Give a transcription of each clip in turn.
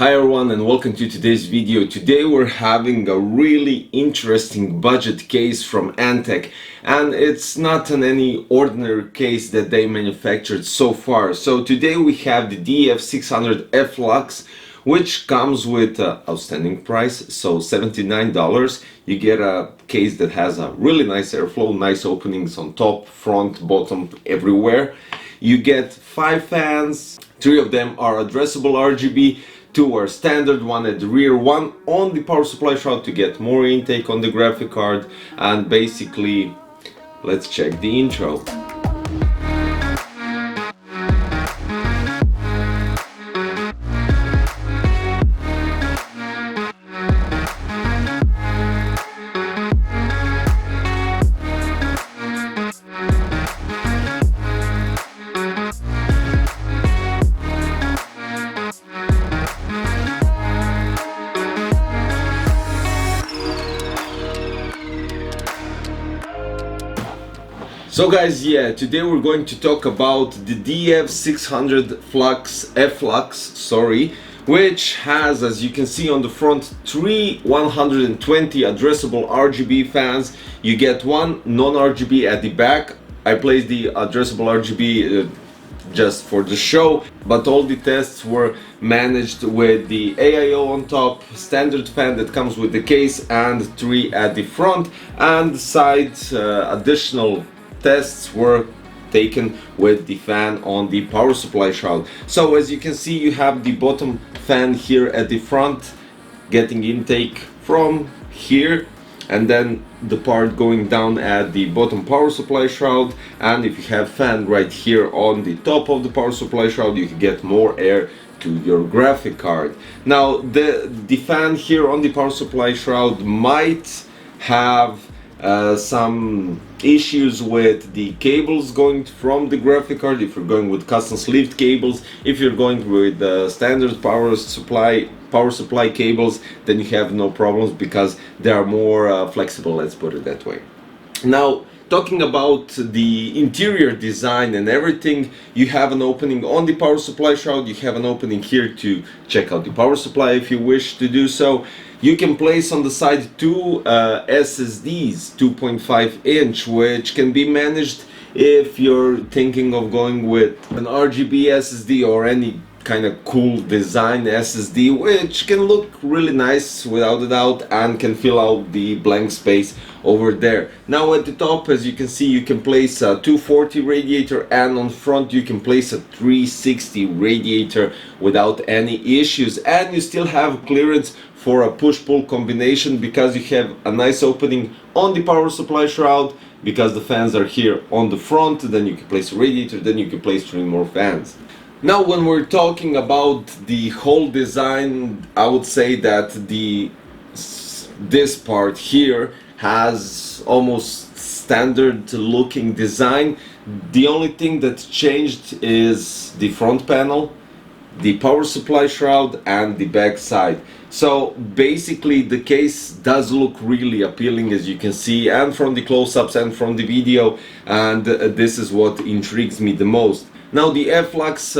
Hi everyone and welcome to today's video. Today we're having a really interesting budget case from ANTEC, and it's not any ordinary case that they manufactured so far. So today we have the DF600 FLUX, which comes with an outstanding price, so $79. You get a case that has a really nice airflow, nice openings on top, front, bottom, everywhere. You get 5 fans, 3 of them are addressable RGB, 2 are standard, 1 at the rear, 1 on the power supply shroud to get more intake on the graphic card. And basically, let's check the intro. So guys, today we're going to talk about the DF600 FLUX, which has, as you can see on the front, 3 120 addressable RGB fans. You get 1 non-RGB at the back. I placed the addressable RGB just for the show, but all the tests were managed with the AIO on top, standard fan that comes with the case, and 3 at the front, and side additional tests were taken with the fan on the power supply shroud. So as you can see, you have the bottom fan here at the front getting intake from here, and then the part going down at the bottom power supply shroud. And if you have fan right here on the top of the power supply shroud, you can get more air to your graphic card. Now the fan here on the power supply shroud might have some issues with the cables going from the graphic card. If you're going with custom sleeved cables, if you're going with standard power supply cables, then you have no problems because they are more flexible, let's put it that way. Now, talking about the interior design and everything, you have an opening on the power supply shroud, you have an opening here to check out the power supply if you wish to do so. You can place on the side 2 SSDs, 2.5 inch, which can be managed if you're thinking of going with an RGB SSD or any kind of cool design SSD, which can look really nice without a doubt and can fill out the blank space over there. Now at the top, as you can see, you can place a 240 radiator, and on front you can place a 360 radiator without any issues, and you still have clearance for a push-pull combination because you have a nice opening on the power supply shroud because the fans are here on the front. Then you can place a radiator, then you can place 3 more fans. Now when we're talking about the whole design, I would say that this part here has almost standard looking design. The only thing that changed is the front panel, the power supply shroud, and the back side. So basically the case does look really appealing, as you can see, and from the close-ups and from the video, and this is what intrigues me the most. Now the F-LUX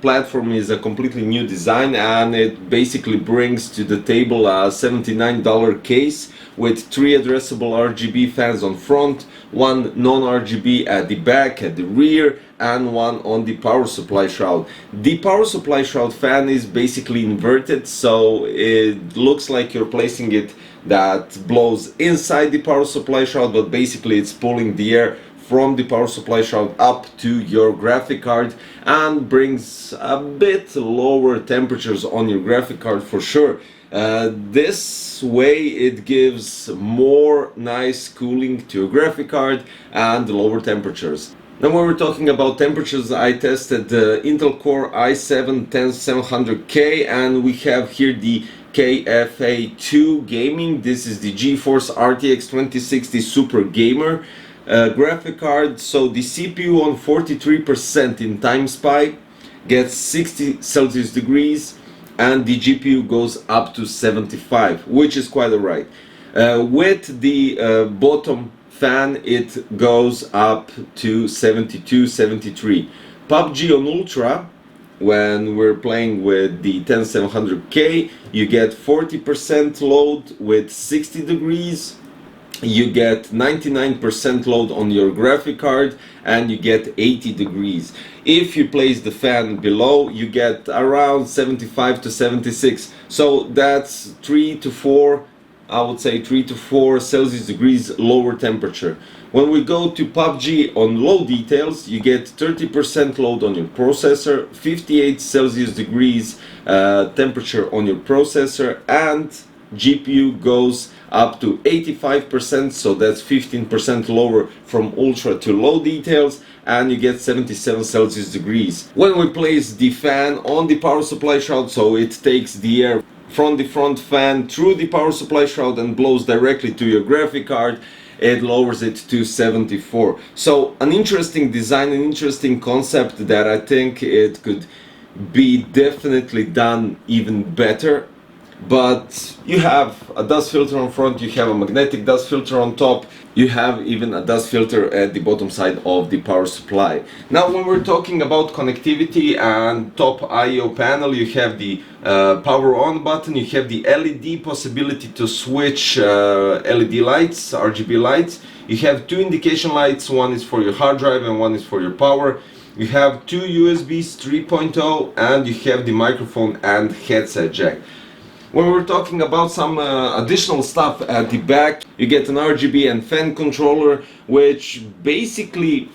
platform is a completely new design, and it basically brings to the table a $79 case with 3 addressable RGB fans on front, 1 non-RGB at the back, at the rear, and 1 on the power supply shroud. The power supply shroud fan is basically inverted, so it looks like you're placing it that blows inside the power supply shroud, but basically it's pulling the air from the power supply shroud up to your graphic card and brings a bit lower temperatures on your graphic card for sure. This way it gives more nice cooling to your graphic card and lower temperatures. Now when we're talking about temperatures, I tested the Intel Core i7-10700K, and we have here the KFA2 Gaming. This is the GeForce RTX 2060 Super Gamer graphic card. So the CPU on 43% in time spike gets 60 Celsius degrees, and the GPU goes up to 75, which is quite alright. With the bottom fan, it goes up to 72, 73. PUBG on Ultra when we're playing with the 10700K, you get 40% load with 60 degrees, you get 99% load on your graphic card, and you get 80 degrees. If you place the fan below, you get around 75 to 76. So that's 3 to 4, I would say 3 to 4 Celsius degrees lower temperature. When we go to PUBG on low details, you get 30% load on your processor, 58 Celsius degrees temperature on your processor, and GPU goes up to 85%, so that's 15% lower from ultra to low details, and you get 77 Celsius degrees. When we place the fan on the power supply shroud, so it takes the air from the front fan through the power supply shroud and blows directly to your graphic card, it lowers it to 74. So an interesting design, an interesting concept that I think it could be definitely done even better. But you have a dust filter on front, you have a magnetic dust filter on top, you have even a dust filter at the bottom side of the power supply. Now when we're talking about connectivity and top I/O panel, you have the power on button, you have the LED possibility to switch LED lights, RGB lights. You have two indication lights, one is for your hard drive and one is for your power. You have two USBs 3.0, and you have the microphone and headset jack. When we're talking about some additional stuff at the back, you get an RGB and fan controller, which basically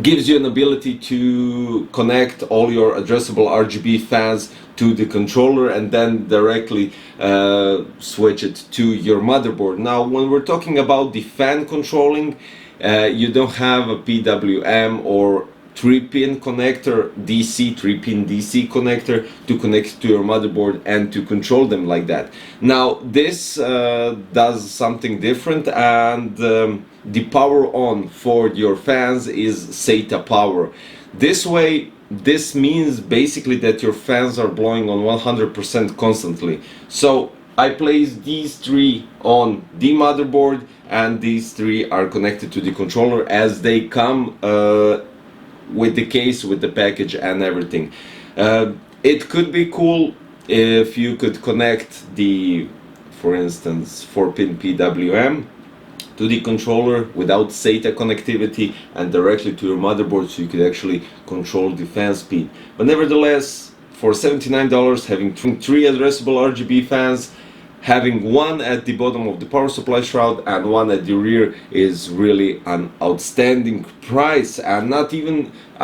gives you an ability to connect all your addressable RGB fans to the controller and then directly switch it to your motherboard. Now when we're talking about the fan controlling, you don't have a PWM or 3-pin connector, DC, 3-pin DC connector to connect to your motherboard and to control them like that. Now this does something different, and the power on for your fans is SATA power. This way, this means basically that your fans are blowing on 100% constantly. So I place these three on the motherboard, and these three are connected to the controller as they come with the case, with the package and everything. It could be cool if you could connect the, for instance, 4-pin PWM to the controller without SATA connectivity and directly to your motherboard, so you could actually control the fan speed. But nevertheless, for $79, having three addressable RGB fans, having one at the bottom of the power supply shroud and one at the rear is really an outstanding price. And I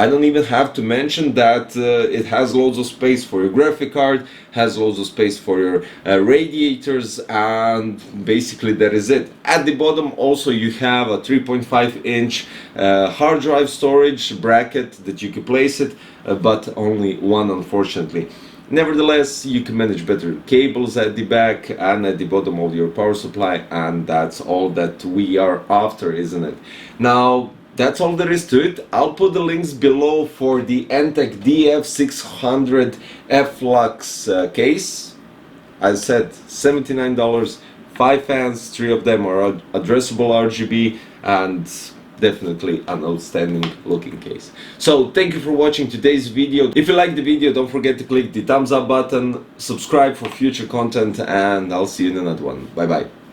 don't even have to mention that it has loads of space for your graphic card, has loads of space for your radiators, and basically that is it. At the bottom also you have a 3.5-inch hard drive storage bracket that you can place it, but only one, unfortunately. Nevertheless, you can manage better cables at the back and at the bottom of your power supply, and that's all that we are after, isn't it? Now, that's all there is to it. I'll put the links below for the ANTEC DF600 FLUX case. As I said, $79, 5 fans, 3 of them are addressable RGB, and definitely an outstanding looking case. So thank you for watching today's video. If you liked the video, don't forget to click the thumbs up button, subscribe for future content, and I'll see you in another one. Bye bye.